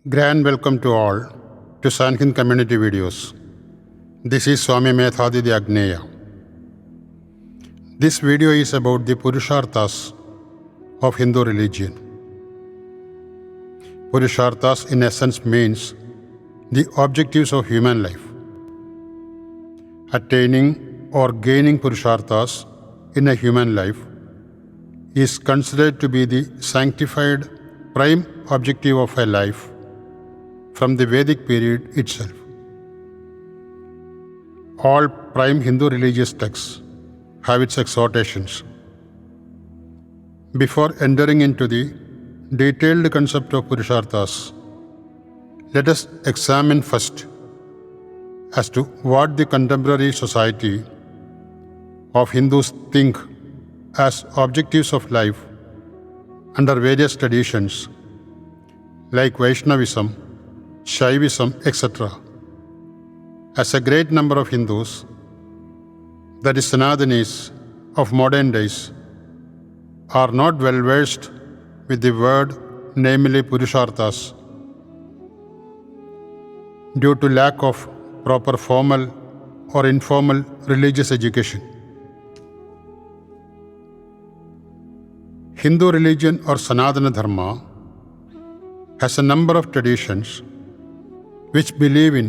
Grand welcome to all to Sanhin community videos. This is Swami Methadidi Agneya. This video is about the Purusharthas of Hindu religion. Purusharthas in essence means the objectives of human life. Attaining or gaining Purusharthas in a human life is considered to be the sanctified prime objective of a life from the Vedic period itself. All prime Hindu religious texts have its exhortations. Before entering into the detailed concept of Purusharthas, let us examine first as to what the contemporary society of Hindus think as objectives of life under various traditions like Vaishnavism, Shaivism, etc. As a great number of Hindus, that is Sanathanis of modern days, are not well versed with the word, namely Purusharthas, due to lack of proper formal or informal religious education. Hindu religion or Sanathana Dharma has a number of traditions which believe in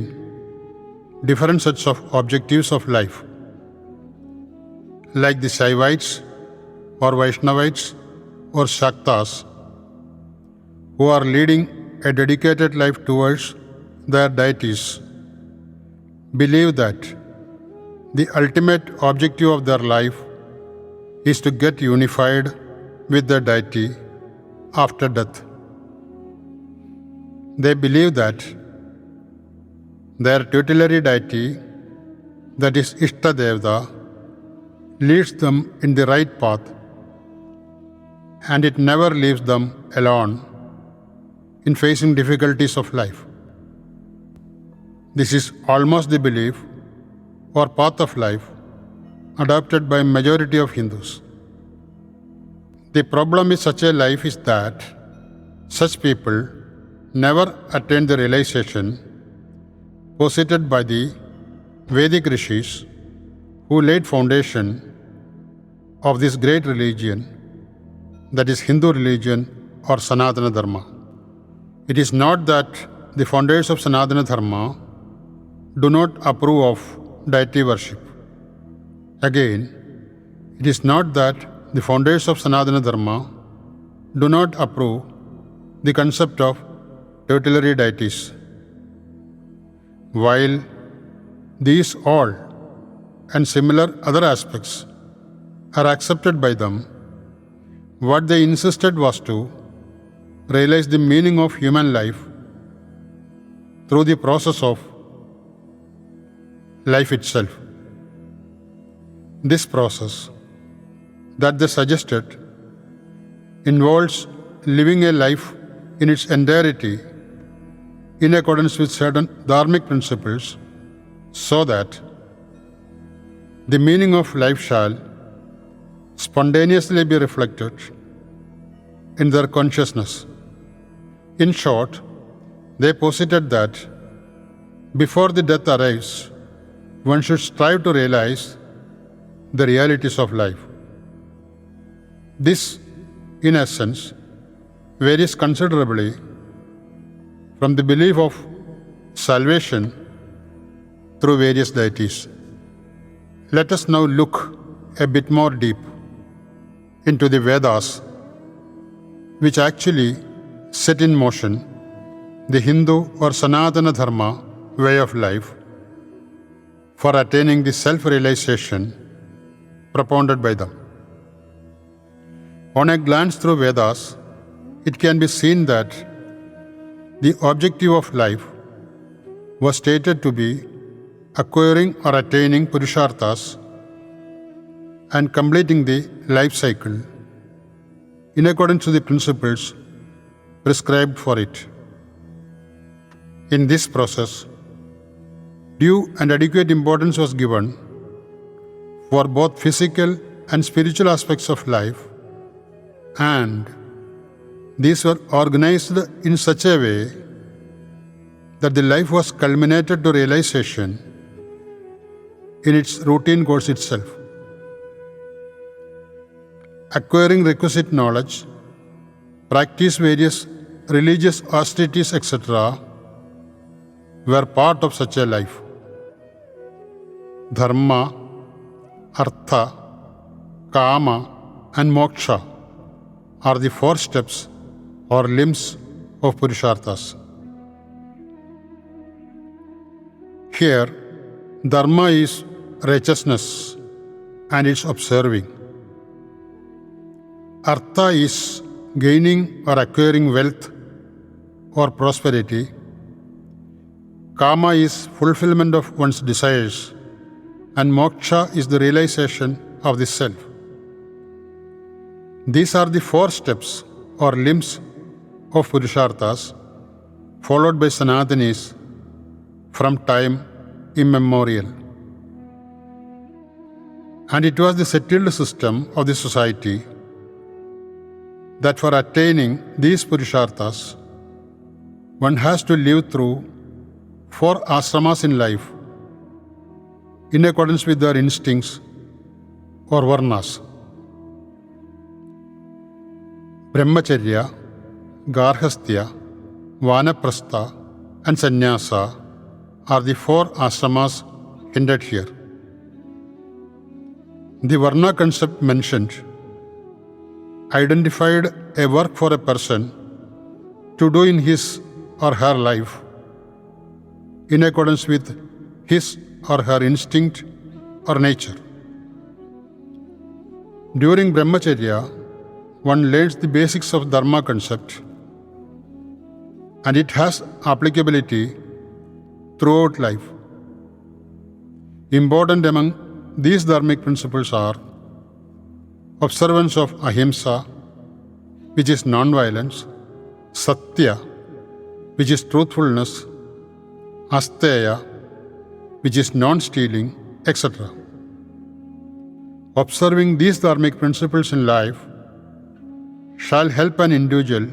different sets of objectives of life, like the Shaivites or Vaishnavites or Shaktas, who are leading a dedicated life towards their deities, believe that the ultimate objective of their life is to get unified with their deity after death. They believe that their tutelary deity, that is Ishtadevata, leads them in the right path, and it never leaves them alone in facing difficulties of life. This is almost the belief or path of life adopted by majority of Hindus. The problem with such a life is that such people never attain the realization posited by the Vedic Rishis, who laid foundation of this great religion, that is Hindu religion or Sanatana Dharma. It is not that the founders of Sanatana Dharma do not approve of deity worship. Again, it is not that the founders of Sanatana Dharma do not approve the concept of tutelary deities. While these all and similar other aspects are accepted by them, what they insisted was to realize the meaning of human life through the process of life itself. This process that they suggested involves living a life in its entirety in accordance with certain dharmic principles, so that the meaning of life shall spontaneously be reflected in their consciousness. In short, they posited that before the death arrives, one should strive to realize the realities of life. This, in essence, varies considerably from the belief of salvation through various deities. Let us now look a bit more deep into the Vedas, which actually set in motion the Hindu or Sanatana Dharma way of life for attaining the self-realization propounded by them. On a glance through Vedas, it can be seen that the objective of life was stated to be acquiring or attaining Purusharthas and completing the life cycle in accordance to the principles prescribed for it. In this process, due and adequate importance was given for both physical and spiritual aspects of life, and these were organized in such a way that the life was culminated to realization in its routine course itself. Acquiring requisite knowledge, practice various religious austerities, etc., were part of such a life. Dharma, Artha, Kama, and Moksha are the 4 steps or limbs of Purusharthas. Here, Dharma is righteousness and its observing. Artha is gaining or acquiring wealth or prosperity. Kama is fulfillment of one's desires, and Moksha is the realization of the self. These are the 4 steps or limbs of Purusharthas, followed by Sanatanis from time immemorial. And it was the settled system of the society that for attaining these Purusharthas, one has to live through 4 ashramas in life in accordance with their instincts or varnas. Brahmacharya, Garhasthya, Vanaprastha and Sannyasa are the 4 ashramas hinted here. The varna concept mentioned identified a work for a person to do in his or her life in accordance with his or her instinct or nature. During Brahmacharya, one learns the basics of Dharma concept, and it has applicability throughout life. Important among these dharmic principles are observance of ahimsa, which is non-violence, satya, which is truthfulness, asteya, which is non-stealing, etc. Observing these dharmic principles in life shall help an individual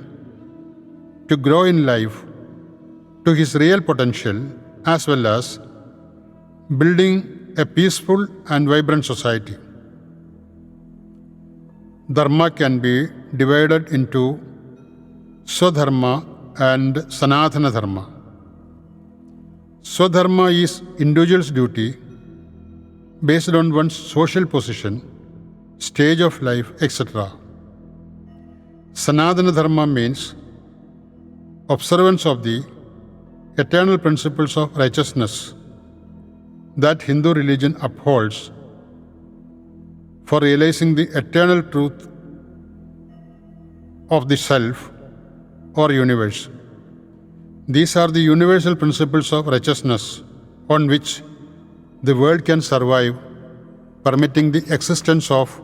to grow in life to his real potential, as well as building a peaceful and vibrant society. Dharma can be divided into Swadharma and Sanathana Dharma. Swadharma is individual's duty based on one's social position, stage of life, etc. Sanatana Dharma means observance of the eternal principles of righteousness that Hindu religion upholds for realizing the eternal truth of the self or universe. These are the universal principles of righteousness on which the world can survive, permitting the existence of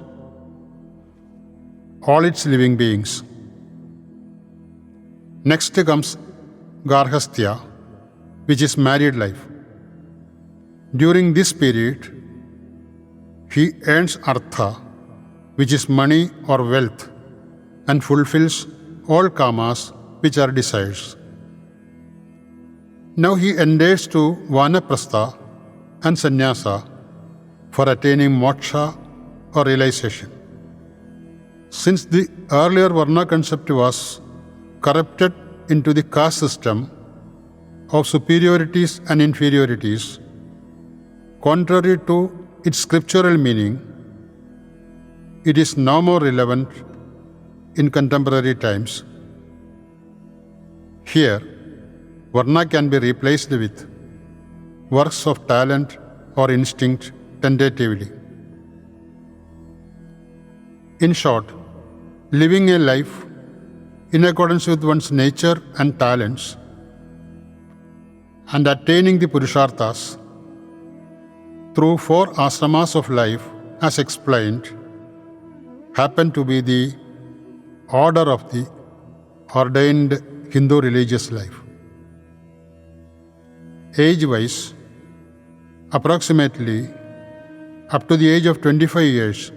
all its living beings. Next comes Garhasthya, which is married life. During this period, he earns Artha, which is money or wealth, and fulfills all kamas, which are desires. Now he endears to Vanaprastha and Sannyasa for attaining moksha or realization. Since the earlier Varna concept was corrupted into the caste system of superiorities and inferiorities, contrary to its scriptural meaning, it is now more relevant in contemporary times. Here, Varna can be replaced with works of talent or instinct tentatively. In short, living a life in accordance with one's nature and talents and attaining the Purusharthas through 4 ashramas of life, as explained, happen to be the order of the ordained Hindu religious life. Age-wise, approximately up to the age of 25 years,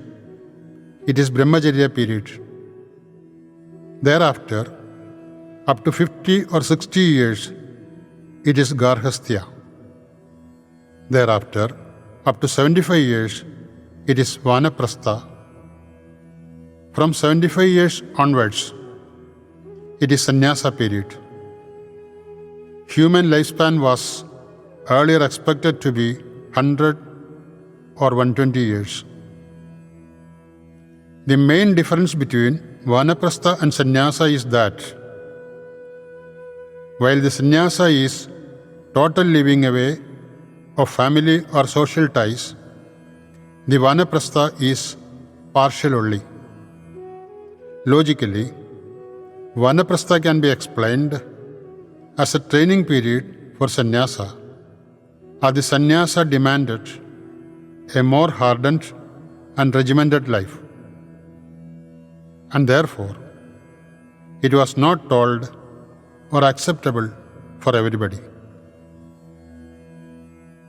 it is Brahmacharya period. Thereafter, up to 50 or 60 years, it is Garhasthya. Thereafter, up to 75 years, it is Vanaprastha. From 75 years onwards, it is Sannyasa period. Human lifespan was earlier expected to be 100 or 120 years. The main difference between Vanaprastha and Sannyasa is that while the Sannyasa is total leaving away of family or social ties, the Vanaprastha is partial only. Logically, Vanaprastha can be explained as a training period for Sannyasa, or the Sannyasa demanded a more hardened and regimented life, and therefore it was not told or acceptable for everybody.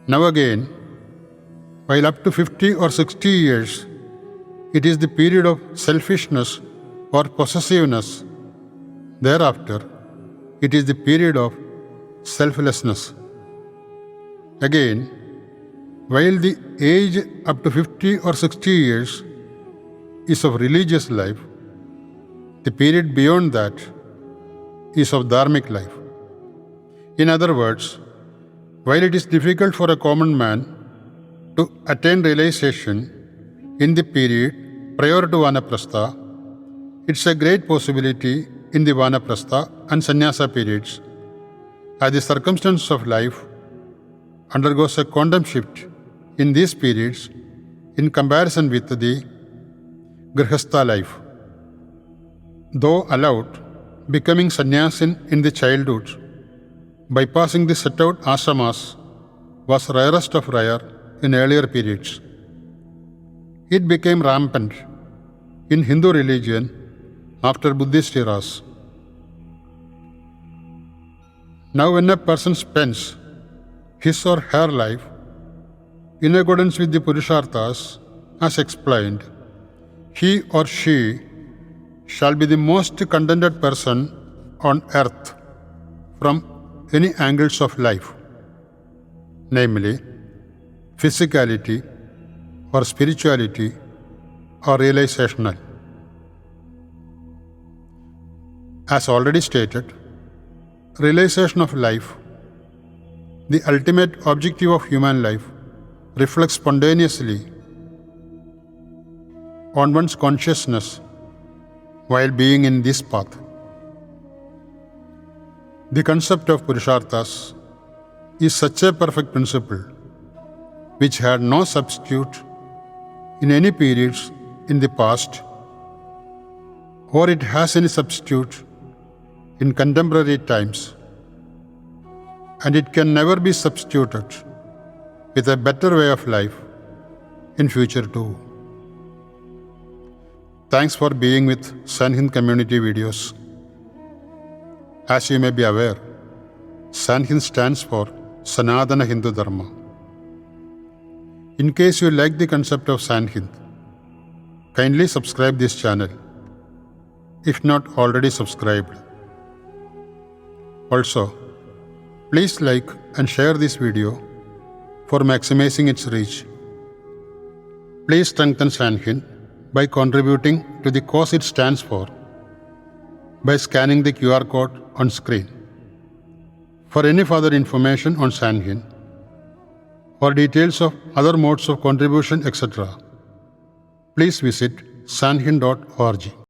Now again, while up to 50 or 60 years, it is the period of selfishness or possessiveness. Thereafter, it is the period of selflessness. Again, while the age up to 50 or 60 years is of religious life, the period beyond that is of dharmic life. In other words, while it is difficult for a common man to attain realization in the period prior to Vanaprastha, it's a great possibility in the Vanaprastha and Sannyasa periods, as the circumstance of life undergoes a quantum shift in these periods in comparison with the Garhasthya life. Though allowed, becoming sannyasin in the childhood, bypassing the set out ashramas, was rarest of rare in earlier periods. It became rampant in Hindu religion after Buddhist eras. Now when a person spends his or her life in accordance with the Purusharthas as explained, he or she shall be the most contented person on earth from any angles of life, namely physicality or spirituality or realizational. As already stated, realization of life, the ultimate objective of human life, reflects spontaneously on one's consciousness while being in this path. The concept of Purusharthas is such a perfect principle which had no substitute in any periods in the past, or it has any substitute in contemporary times, and it can never be substituted with a better way of life in future too. Thanks for being with Sanhind Community Videos. As you may be aware, Sanhind stands for Sanatana Hindu Dharma. In case you like the concept of Sanhind, kindly subscribe this channel, if not already subscribed. Also, please like and share this video for maximizing its reach. Please strengthen Sanhind by contributing to the cause it stands for by scanning the QR code on screen. For any further information on Sanhind or details of other modes of contribution, etc., please visit sanhind.org.